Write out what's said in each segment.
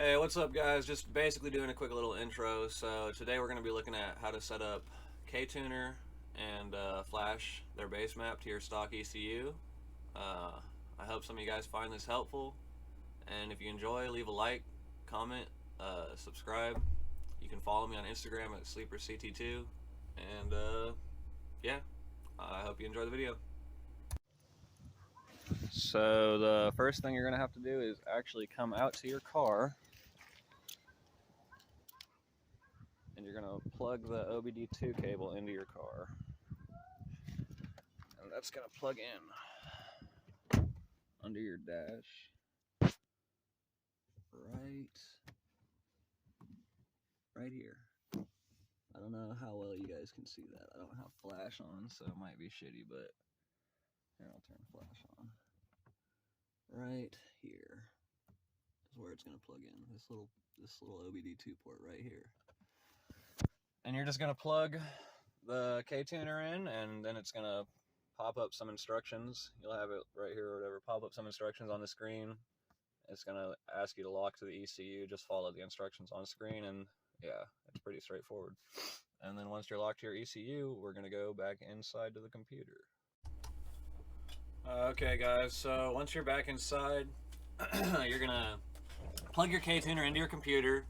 Hey, what's up guys? Just basically doing a quick little intro. So today we're going to be looking at how to set up KTuner and flash their base map to your stock ECU. I hope some of you guys find this helpful, and if you enjoy, leave a like, comment, subscribe. You can follow me on Instagram at SleeperCT2, and yeah, I hope you enjoy the video. So the first thing you're going to have to do is actually come out to your car, and you're going to plug the OBD2 cable into your car. And that's going to plug in under your dash right here. I don't know how well you guys can see that. I don't have flash on, so it might be shitty, but here, I'll turn flash on. Right here is where it's going to plug in, this little OBD2 port right here. And you're just going to plug the KTuner in, and then it's going to pop up some instructions. You'll have it right here or whatever, pop up some instructions on the screen. It's going to ask you to lock to the ECU. Just follow the instructions on screen, and yeah, it's pretty straightforward. And then once you're locked to your ECU, we're going to go back inside to the computer. Okay guys, so once you're back inside, you're going to plug your KTuner into your computer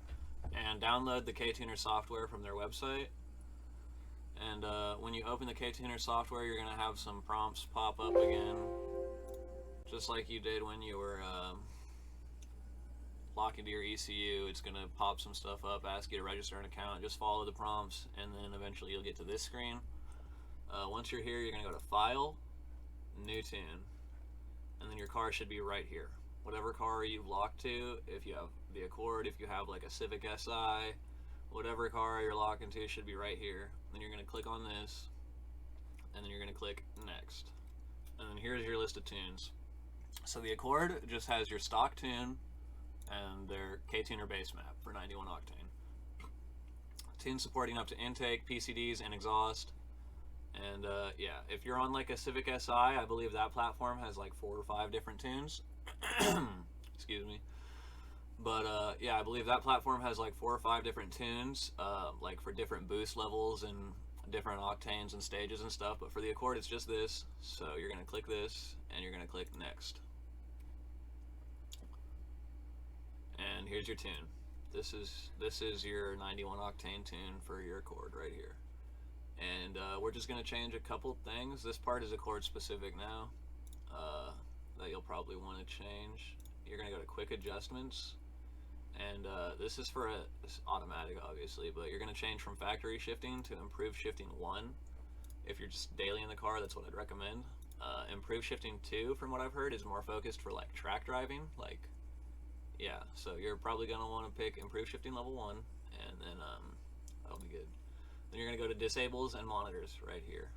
and download the KTuner software from their website. And when you open the KTuner software, you're going to have some prompts pop up again, just like you did when you were locking to your ECU. It's going to pop some stuff up, ask you to register an account. Just follow the prompts, and then eventually you'll get to this screen. Once you're here, you're going to go to File, New Tune, and then your car should be right here. Whatever car you've locked to, if you have the Accord, if you have like a Civic Si, whatever car you're locking to should be right here. Then you're going to click on this, and then you're going to click Next. And then here's your list of tunes. So the Accord just has your stock tune and their KTuner base map for 91 octane. Tunes supporting up to intake, PCDs, and exhaust. And yeah, if you're on like a Civic Si, I believe that platform has like 4 or 5 different tunes. Excuse me. But yeah, I believe that platform has like 4 or 5 different tunes, like for different boost levels and different octanes and stages and stuff. But for the Accord, it's just this. So you're going to click this, and you're going to click Next. And here's your tune. This is your 91 octane tune for your Accord right here. And we're just going to change a couple things. This part is Accord specific now, that you'll probably want to change. You're going to go to Quick Adjustments, and this is for it's automatic obviously, but you're going to change from factory shifting to improved shifting 1. If you're just daily in the car, that's what I'd recommend. Improved shifting 2, from what I've heard, is more focused for like track driving, like, yeah, so you're probably going to want to pick improved shifting level 1, and then that'll be good. Then you're going to go to Disables and Monitors right here.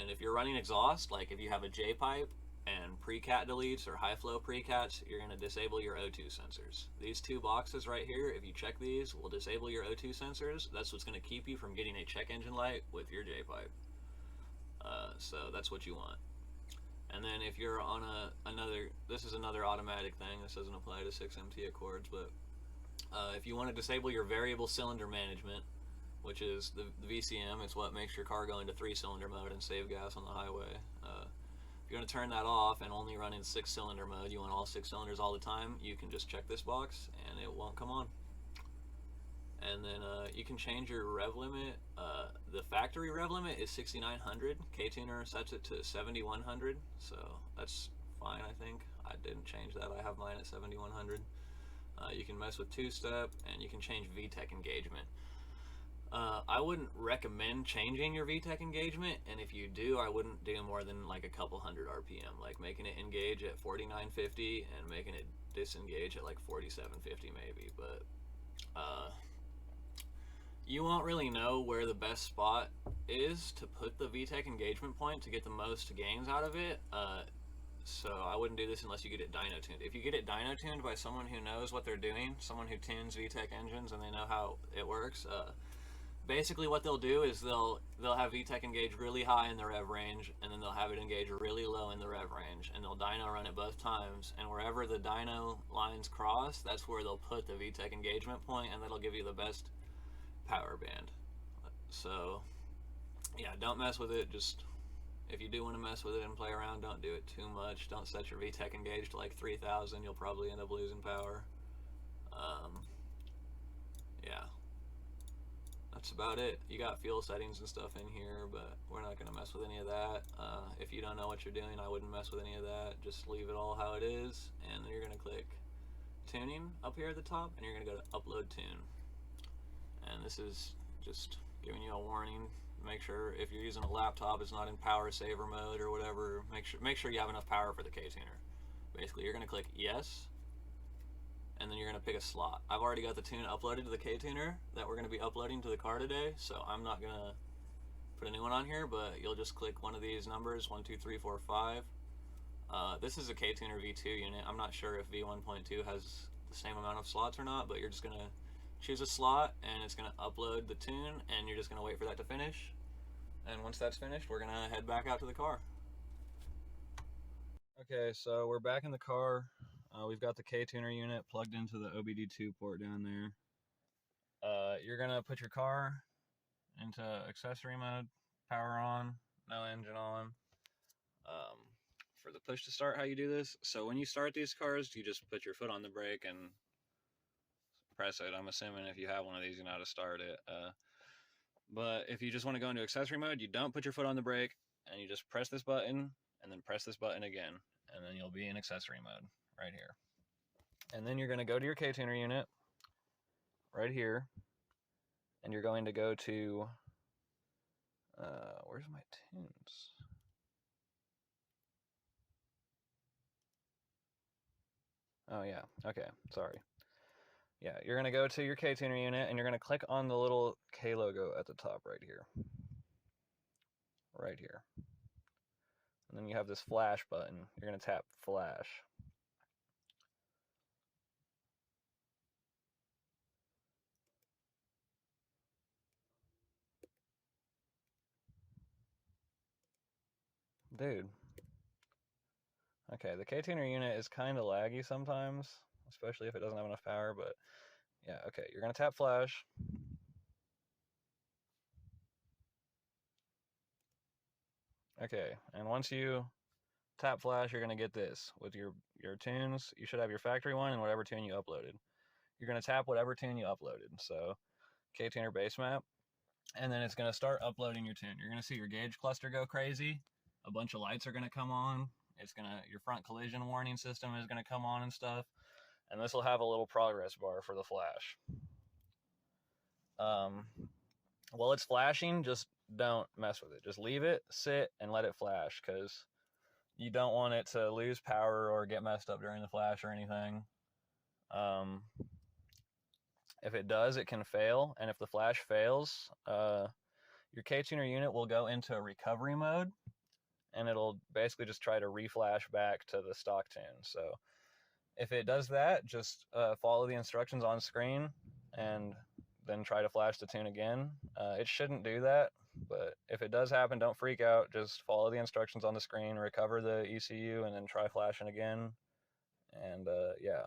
And if you're running exhaust, like if you have a J-pipe and pre-cat deletes or high flow pre-cats, you're going to disable your O2 sensors. These 2 boxes right here, if you check these, will disable your O2 sensors. That's what's going to keep you from getting a check engine light with your J-pipe. So that's what you want. And then if you're on this is another automatic thing. This doesn't apply to 6MT Accords, but if you want to disable your variable cylinder management, which is the VCM, it's what makes your car go into 3-cylinder mode and save gas on the highway. If you want to turn that off and only run in 6-cylinder mode, you want all 6 cylinders all the time, you can just check this box and it won't come on. And then you can change your rev limit. The factory rev limit is 6,900. KTuner sets it to 7,100, so that's fine, I think. I didn't change that. I have mine at 7,100. You can mess with 2-step, and you can change VTEC engagement. I wouldn't recommend changing your VTEC engagement, and if you do, I wouldn't do more than like a couple hundred RPM, like making it engage at 4950 and making it disengage at like 4750 maybe. But you won't really know where the best spot is to put the VTEC engagement point to get the most gains out of it. So I wouldn't do this unless you get it dyno tuned. If you get it dyno tuned by someone who knows what they're doing, someone who tunes VTEC engines and they know how it works, basically what they'll do is they'll have VTEC engage really high in the rev range, and then they'll have it engage really low in the rev range, and they'll dyno run it both times, and wherever the dyno lines cross, that's where they'll put the VTEC engagement point, and that'll give you the best power band. So yeah, don't mess with it. Just if you do want to mess with it and play around, don't do it too much. Don't set your VTEC engage to like 3,000. You'll probably end up losing power. Yeah, that's about it. You got fuel settings and stuff in here, but we're not going to mess with any of that. If you don't know what you're doing, I wouldn't mess with any of that. Just leave it all how it is, and then you're going to click tuning up here at the top, and you're going to go to upload tune. And this is just giving you a warning. Make sure if you're using a laptop, it's not in power saver mode or whatever. Make sure you have enough power for the KTuner. Basically, you're going to click yes, and then you're going to pick a slot. I've already got the tune uploaded to the KTuner that we're going to be uploading to the car today, so I'm not going to put a new one on here, but you'll just click one of these numbers, 1, 2, 3, 4, 5. This is a KtunerV2 unit. I'm not sure if V1.2 has the same amount of slots or not, but you're just going to choose a slot, and it's going to upload the tune, and you're just going to wait for that to finish. And once that's finished, we're going to head back out to the car. Okay, so we're back in the car. We've got the KTuner unit plugged into the OBD2 port down there. You're going to put your car into accessory mode, power on, no engine on. For the push to start, how you do this, so when you start these cars, you just put your foot on the brake and press it. I'm assuming if you have one of these, you know how to start it. But if you just want to go into accessory mode, you don't put your foot on the brake, and you just press this button, and then press this button again, and then you'll be in accessory mode right here. And then you're going to go to your KTuner unit right here, and you're going to go to, where's my tunes? Oh yeah, okay, sorry. Yeah, you're going to go to your KTuner unit, and you're going to click on the little K logo at the top right here. Right here. And then you have this flash button. You're going to tap flash. Dude. Okay, the KTuner unit is kind of laggy sometimes, especially if it doesn't have enough power, but yeah, okay, you're going to tap flash. Okay, and once you tap flash, you're going to get this. With your tunes, you should have your factory one and whatever tune you uploaded. You're going to tap whatever tune you uploaded, so KTuner base map, and then it's going to start uploading your tune. You're going to see your gauge cluster go crazy. A bunch of lights are going to come on. Your front collision warning system is going to come on and stuff. And this will have a little progress bar for the flash. While it's flashing, just don't mess with it. Just leave it, sit, and let it flash, because you don't want it to lose power or get messed up during the flash or anything. If it does, it can fail, and if the flash fails, your KTuner unit will go into a recovery mode, and it'll basically just try to reflash back to the stock tune. So if it does that, just follow the instructions on screen and then try to flash the tune again. It shouldn't do that, but if it does happen, don't freak out. Just follow the instructions on the screen, recover the ECU, and then try flashing again. And yeah,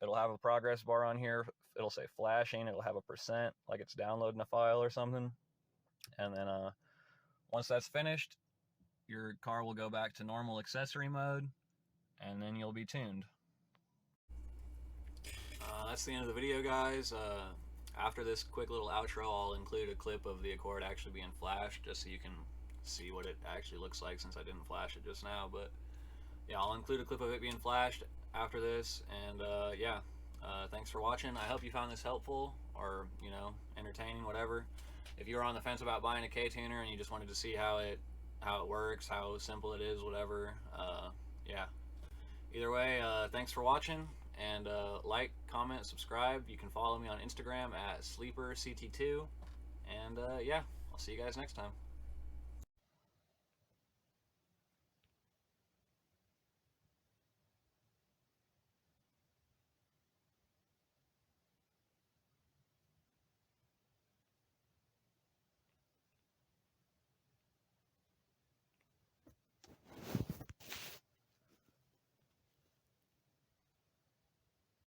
it'll have a progress bar on here. It'll say flashing. It'll have a %, like it's downloading a file or something. And then once that's finished, your car will go back to normal accessory mode, and then you'll be tuned. That's the end of the video, guys. After this quick little outro, I'll include a clip of the Accord actually being flashed, just so you can see what it actually looks like, since I didn't flash it just now. But yeah, I'll include a clip of it being flashed after this. And yeah, thanks for watching. I hope you found this helpful, or entertaining, whatever. If you were on the fence about buying a KTuner and you just wanted to see how it works, how simple it is, whatever, yeah. Either way, thanks for watching, and like, comment, subscribe. You can follow me on Instagram at SleeperCT2, and yeah, I'll see you guys next time.